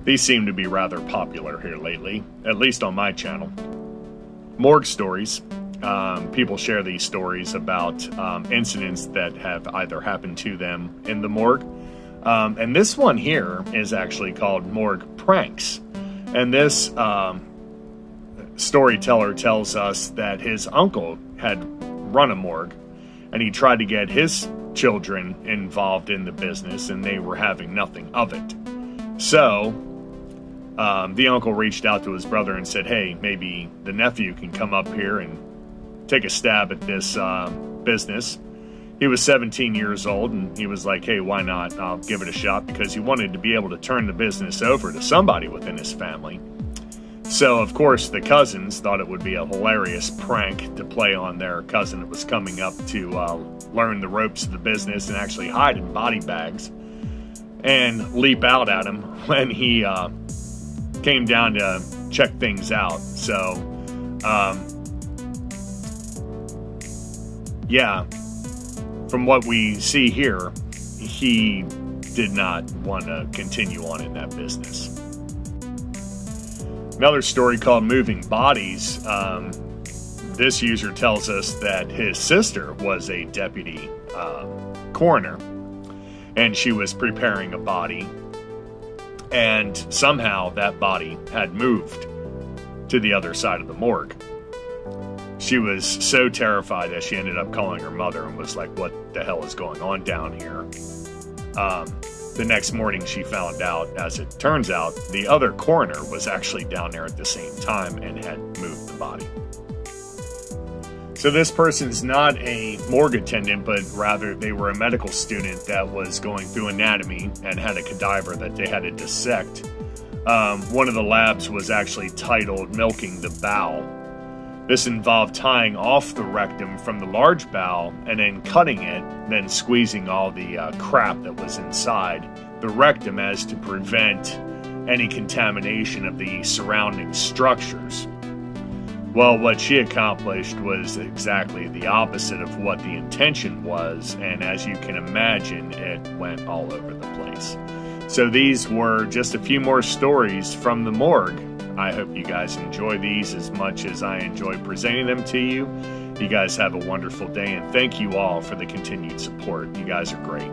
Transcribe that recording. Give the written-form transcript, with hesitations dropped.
These seem to be rather popular here lately, at least on my channel. Morgue stories. People share these stories about incidents that have either happened to them in the morgue. And this one here is actually called Morgue Pranks. And this storyteller tells us that his uncle had run a morgue, and he tried to get his children involved in the business, and they were having nothing of it. So the uncle reached out to his brother and said, hey, maybe the nephew can come up here and take a stab at this business. He was 17 years old, and he was like, hey, why not? I'll give it a shot, because he wanted to be able to turn the business over to somebody within his family. So, of course, the cousins thought it would be a hilarious prank to play on their cousin that was coming up to learn the ropes of the business and actually hide in body bags and leap out at him when he came down to check things out. So, yeah, from what we see here, he did not want to continue on in that business. Another story called Moving Bodies. This user tells us that his sister was a deputy coroner, and she was preparing a body, and somehow that body had moved to the other side of the morgue. She was so terrified that she ended up calling her mother and was like, what the hell is going on down here? The next morning she found out, as it turns out, the other coroner was actually down there at the same time and had moved the body. So this person's not a morgue attendant, but rather they were a medical student that was going through anatomy and had a cadaver that they had to dissect. One of the labs was actually titled Milking the Bowel. This involved tying off the rectum from the large bowel and then cutting it, then squeezing all the crap that was inside the rectum as to prevent any contamination of the surrounding structures. Well, what she accomplished was exactly the opposite of what the intention was, and as you can imagine, it went all over the place. So these were just a few more stories from the morgue. I hope you guys enjoy these as much as I enjoy presenting them to you. You guys have a wonderful day, and thank you all for the continued support. You guys are great.